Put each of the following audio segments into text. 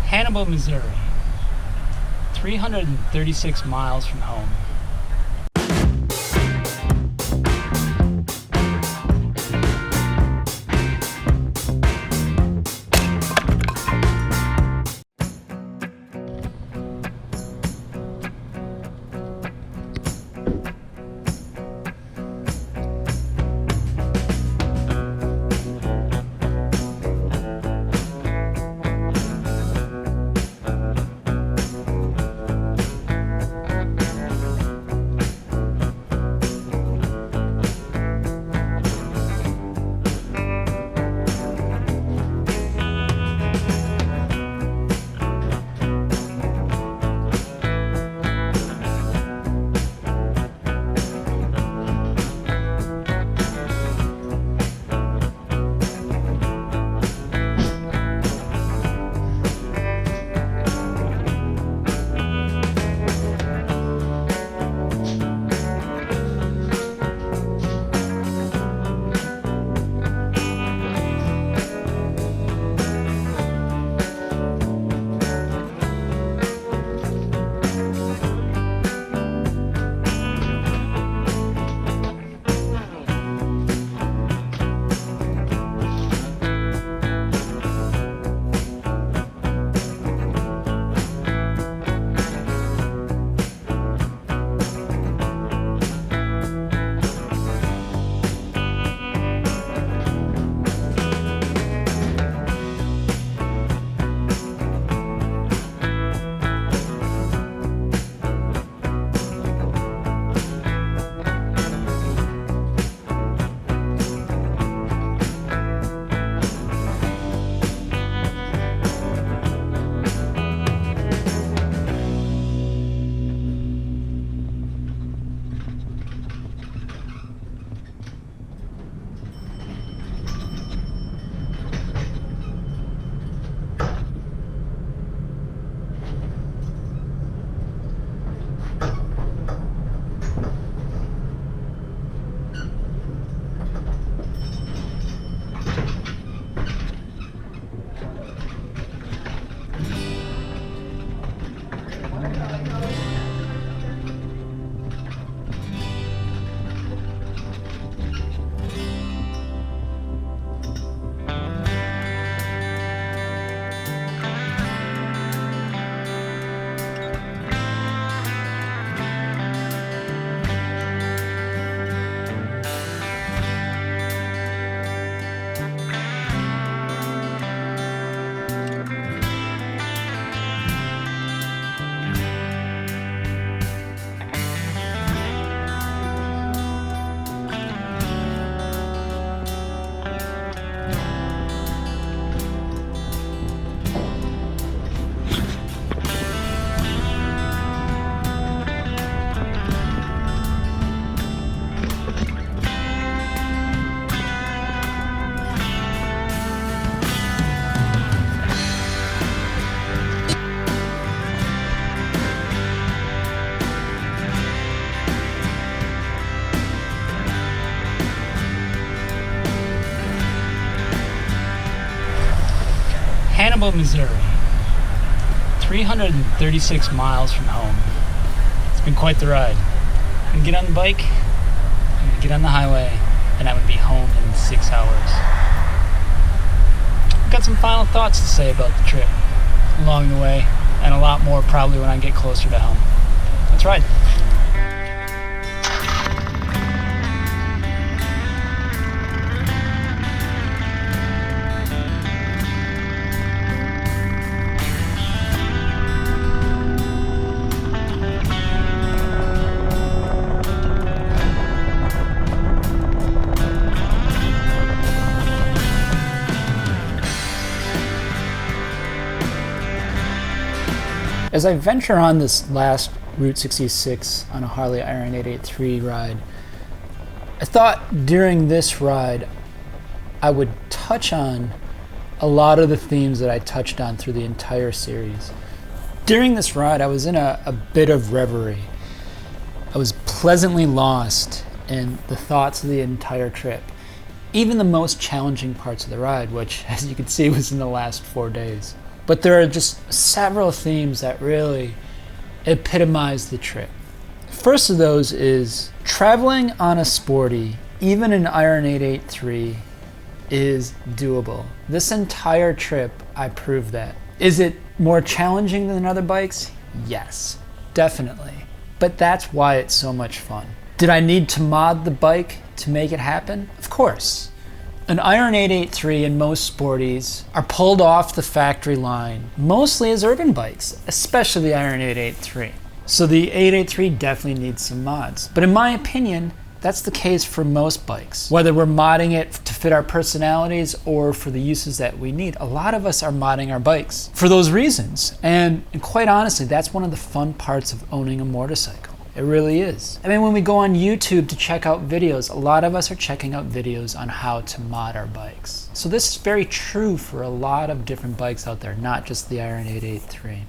Hannibal, Missouri, 336 miles from home. Hannibal, Missouri, 336 miles from home. It's been quite the ride. I'm gonna get on the bike, I'm gonna get on the highway, and I'm gonna be home in 6 hours. I've got some final thoughts to say about the trip along the way, and a lot more probably when I get closer to home. Let's ride. As I venture on this last Route 66 on a Harley Iron 883 ride, I thought during this ride I would touch on a lot of the themes that I touched on through the entire series. During this ride, I was in a bit of reverie. I was pleasantly lost in the thoughts of the entire trip, even the most challenging parts of the ride, which, as you can see, was in the last 4 days. But there are just several themes that really epitomize the trip. First of those is traveling on a sporty, even an Iron 883, is doable. This entire trip, I proved that. Is it more challenging than other bikes? Yes, definitely. But that's why it's so much fun. Did I need to mod the bike to make it happen? Of course. An Iron 883 and most sporties are pulled off the factory line, mostly as urban bikes, especially the Iron 883. So the 883 definitely needs some mods. But in my opinion, that's the case for most bikes. Whether we're modding it to fit our personalities or for the uses that we need, a lot of us are modding our bikes for those reasons. And quite honestly, that's one of the fun parts of owning a motorcycle. It really is. I mean, when we go on YouTube to check out videos, a lot of us are checking out videos on how to mod our bikes. So this is very true for a lot of different bikes out there, not just the Iron 883.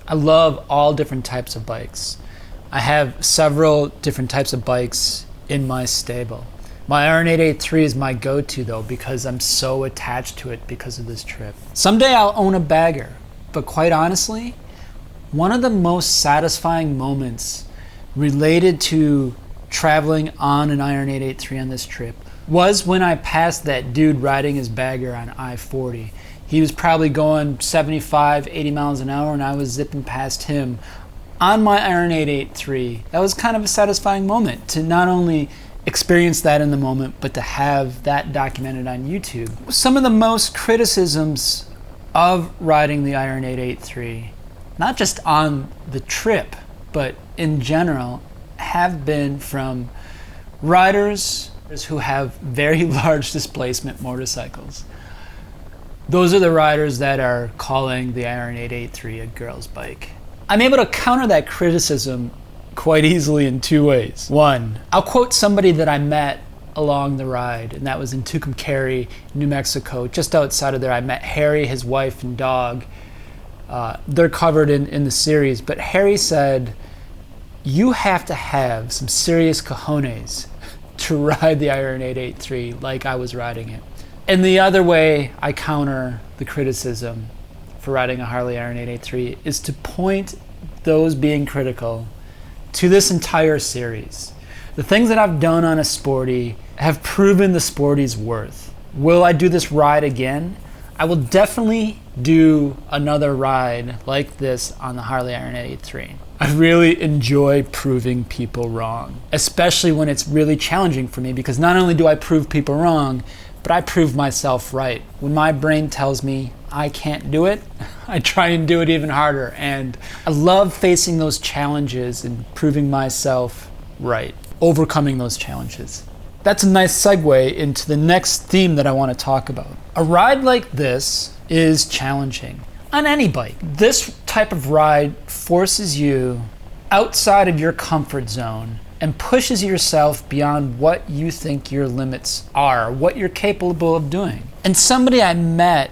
I love all different types of bikes. I have several different types of bikes in my stable. My Iron 883 is my go-to though, because I'm so attached to it because of this trip. Someday I'll own a bagger, but quite honestly, one of the most satisfying moments related to traveling on an Iron 883 on this trip was when I passed that dude riding his bagger on I-40. He was probably going 75, 80 miles an hour and I was zipping past him on my Iron 883. That was kind of a satisfying moment to not only experience that in the moment, but to have that documented on YouTube. Some of the most criticisms of riding the Iron 883, not just on the trip, but in general, have been from riders who have very large displacement motorcycles. Those are the riders that are calling the Iron 883 a girl's bike. I'm able to counter that criticism quite easily in two ways. One, I'll quote somebody that I met along the ride, and that was in Tucumcari, New Mexico. Just outside of there, I met Harry, his wife, and dog. They're covered in the series, but Harry said, you have to have some serious cojones to ride the Iron 883 like I was riding it. And the other way I counter the criticism for riding a Harley Iron 883 is to point those being critical to this entire series. The things that I've done on a sporty have proven the sporty's worth. Will I do this ride again? I will definitely do another ride like this on the Harley Iron 883. I really enjoy proving people wrong, especially when it's really challenging for me, because not only do I prove people wrong, but I prove myself right. When my brain tells me I can't do it, I try and do it even harder. And I love facing those challenges and proving myself right, overcoming those challenges. That's a nice segue into the next theme that I want to talk about. A ride like this is challenging on any bike. This type of ride forces you outside of your comfort zone and pushes yourself beyond what you think your limits are, what you're capable of doing. And somebody I met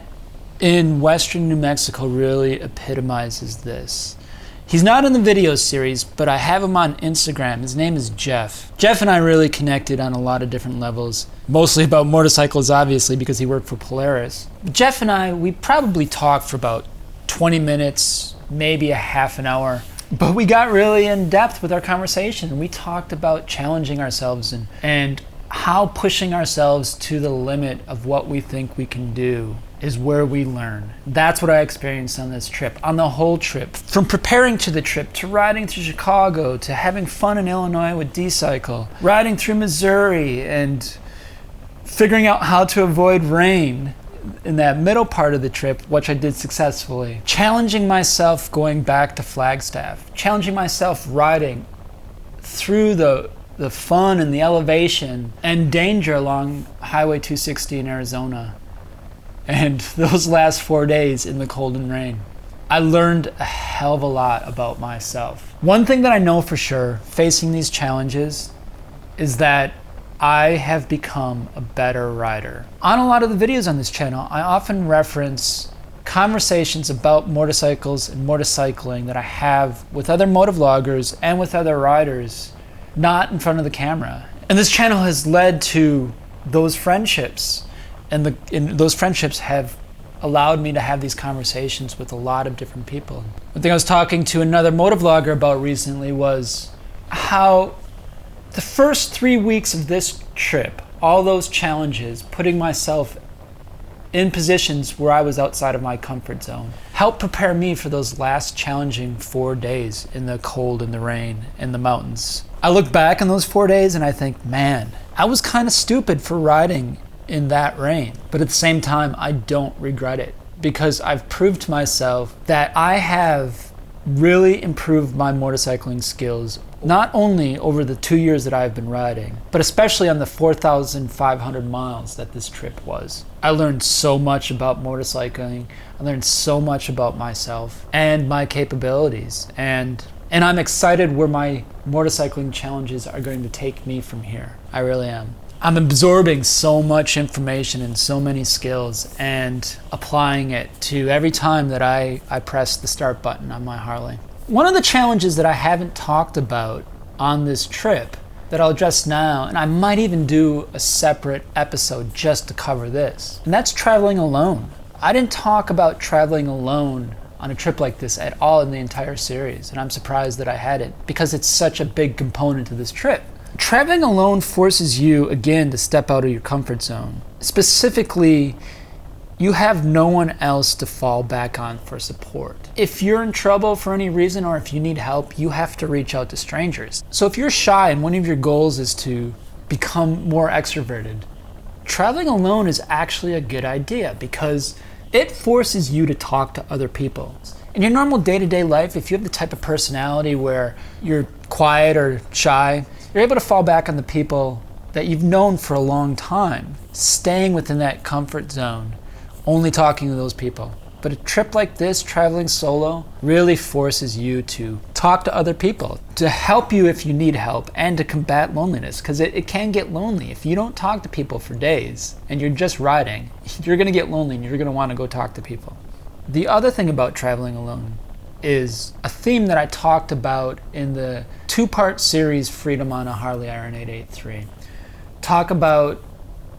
in Western New Mexico really epitomizes this. He's not in the video series, but I have him on Instagram. His name is Jeff. Jeff and I really connected on a lot of different levels, mostly about motorcycles, obviously, because he worked for Polaris. Jeff and I, we probably talked for about 20 minutes, maybe a half an hour, but we got really in depth with our conversation. We talked about challenging ourselves and how pushing ourselves to the limit of what we think we can do is where we learn. That's what I experienced on this trip, on the whole trip. From preparing to the trip, to riding to Chicago, to having fun in Illinois with D-Cycle, riding through Missouri and figuring out how to avoid rain in that middle part of the trip, which I did successfully. Challenging myself going back to Flagstaff, challenging myself riding through the fun and the elevation and danger along Highway 260 in Arizona. And those last 4 days in the cold and rain, I learned a hell of a lot about myself. One thing that I know for sure, facing these challenges, is that I have become a better rider. On a lot of the videos on this channel, I often reference conversations about motorcycles and motorcycling that I have with other motovloggers and with other riders, not in front of the camera. And this channel has led to those friendships. And those friendships have allowed me to have these conversations with a lot of different people. One thing I was talking to another motovlogger about recently was how the first 3 weeks of this trip, all those challenges, putting myself in positions where I was outside of my comfort zone, helped prepare me for those last challenging 4 days in the cold and the rain in the mountains. I look back on those 4 days and I think, man, I was kind of stupid for riding in that rain. But at the same time, I don't regret it, because I've proved to myself that I have really improved my motorcycling skills, not only over the 2 years that I've been riding, but especially on the 4,500 miles that this trip was. I learned so much about motorcycling. I learned so much about myself and my capabilities. And I'm excited where my motorcycling challenges are going to take me from here. I really am. I'm absorbing so much information and so many skills and applying it to every time that I press the start button on my Harley. One of the challenges that I haven't talked about on this trip that I'll address now, and I might even do a separate episode just to cover this, and that's traveling alone. I didn't talk about traveling alone on a trip like this at all in the entire series, and I'm surprised that I hadn't, because it's such a big component of this trip. Traveling alone forces you, again, to step out of your comfort zone. Specifically, you have no one else to fall back on for support. If you're in trouble for any reason, or if you need help, you have to reach out to strangers. So if you're shy and one of your goals is to become more extroverted, traveling alone is actually a good idea, because it forces you to talk to other people. In your normal day-to-day life, if you have the type of personality where you're quiet or shy, you're able to fall back on the people that you've known for a long time, staying within that comfort zone, only talking to those people. But a trip like this, traveling solo, really forces you to talk to other people, to help you if you need help, and to combat loneliness, because it can get lonely. If you don't talk to people for days and you're just riding, you're going to get lonely and you're going to want to go talk to people. The other thing about traveling alone is a theme that I talked about in the 2-part series Freedom on a Harley Iron 883. Talk about,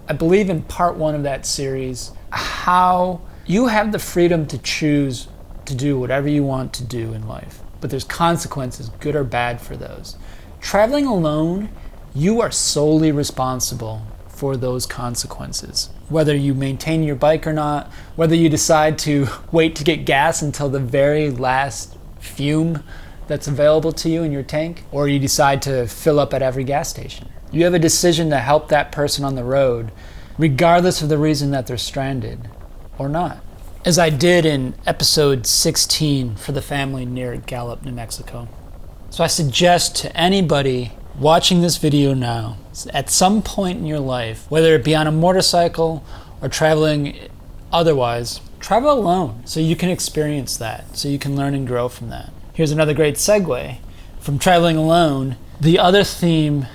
I believe in part 1 of that series, how you have the freedom to choose to do whatever you want to do in life, but there's consequences, good or bad, for those. Traveling alone, you are solely responsible for those consequences. Whether you maintain your bike or not, whether you decide to wait to get gas until the very last fume that's available to you in your tank, or you decide to fill up at every gas station. You have a decision to help that person on the road, regardless of the reason that they're stranded or not. As I did in episode 16 for the family near Gallup, New Mexico. So I suggest to anybody watching this video now, at some point in your life, whether it be on a motorcycle or traveling otherwise, travel alone so you can experience that, so you can learn and grow from that. Here's another great segue from traveling alone. The other theme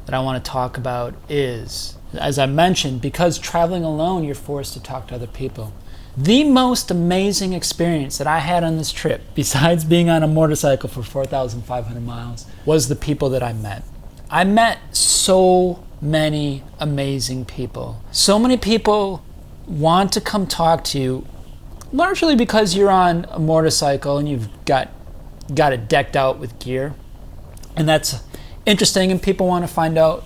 that I want to talk about is, as I mentioned, because traveling alone, you're forced to talk to other people. The most amazing experience that I had on this trip, besides being on a motorcycle for 4,500 miles, was the people that I met. I met so many amazing people. So many people want to come talk to you, largely because you're on a motorcycle and you've got it decked out with gear. And that's interesting, and people want to find out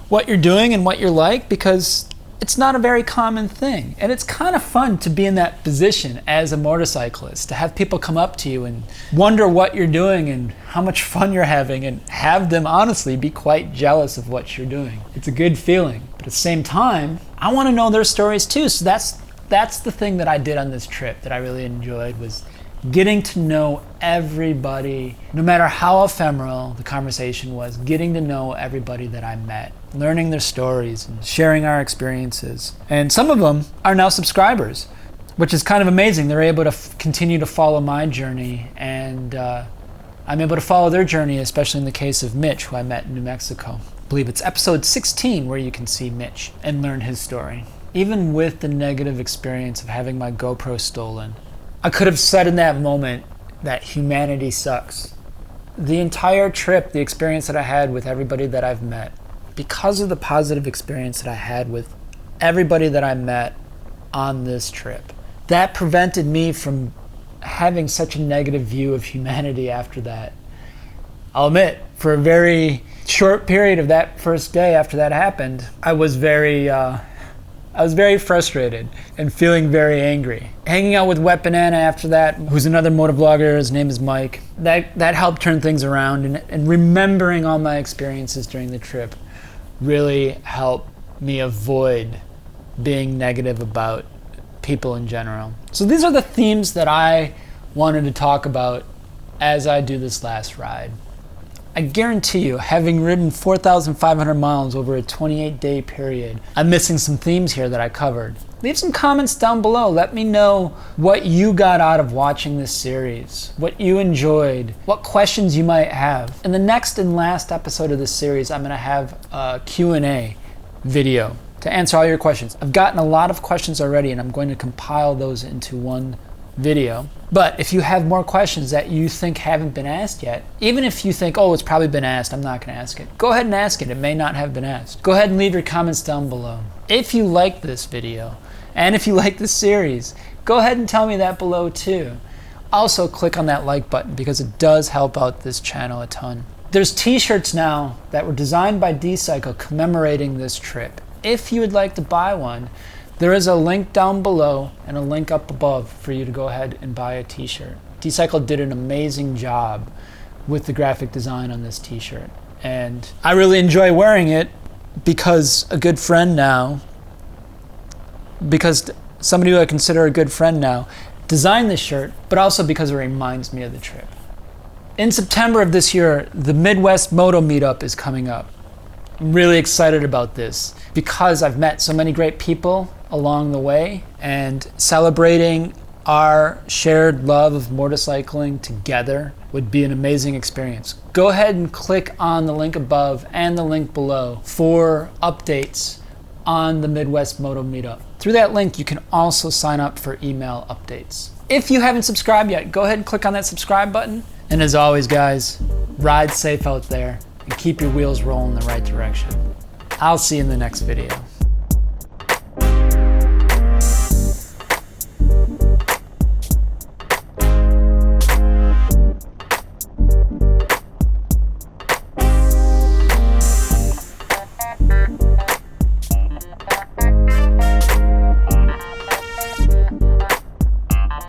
what you're doing and what you're like, because it's not a very common thing. And it's kind of fun to be in that position as a motorcyclist, to have people come up to you and wonder what you're doing and how much fun you're having, and have them honestly be quite jealous of what you're doing. It's a good feeling. But at the same time, I want to know their stories too. So that's the thing that I did on this trip that I really enjoyed, was getting to know everybody, no matter how ephemeral the conversation was, getting to know everybody that I met, learning their stories and sharing our experiences. And some of them are now subscribers, which is kind of amazing. They're able to continue to follow my journey, and I'm able to follow their journey, especially in the case of Mitch, who I met in New Mexico. I believe it's episode 16 where you can see Mitch and learn his story. Even with the negative experience of having my GoPro stolen, I could have said in that moment that humanity sucks. The entire trip, the experience that I had with everybody that I've met, because of the positive experience that I had with everybody that I met on this trip, that prevented me from having such a negative view of humanity after that. I'll admit, for a very short period of that first day after that happened, I was very frustrated and feeling very angry. Hanging out with Wet Banana after that, who's another motovlogger, his name is Mike, that helped turn things around, and remembering all my experiences during the trip really helped me avoid being negative about people in general. So these are the themes that I wanted to talk about as I do this last ride. I guarantee you, having ridden 4,500 miles over a 28-day period, I'm missing some themes here that I covered. Leave some comments down below. Let me know what you got out of watching this series, what you enjoyed, what questions you might have. In the next and last episode of this series, I'm going to have a Q&A video to answer all your questions. I've gotten a lot of questions already, and I'm going to compile those into one video. But if you have more questions that you think haven't been asked yet, even if you think, oh, it's probably been asked, I'm not going to ask it, go ahead and ask it. It may not have been asked. Go ahead and leave your comments down below. If you like this video, and if you like this series, go ahead and tell me that below too. Also, click on that like button because it does help out this channel a ton. There's t-shirts now that were designed by D-Cycle commemorating this trip. If you would like to buy one, there is a link down below and a link up above for you to go ahead and buy a t-shirt. D-Cycle did an amazing job with the graphic design on this t-shirt. And I really enjoy wearing it because a good friend now, because somebody who I consider a good friend now, designed this shirt, but also because it reminds me of the trip. In September of this year, the Midwest Moto Meetup is coming up. I'm really excited about this because I've met so many great people along the way, and celebrating our shared love of motorcycling together would be an amazing experience. Go ahead and click on the link above and the link below for updates on the Midwest Moto Meetup. Through that link, you can also sign up for email updates. If you haven't subscribed yet, go ahead and click on that subscribe button. And as always, guys, ride safe out there and keep your wheels rolling in the right direction. I'll see you in the next video.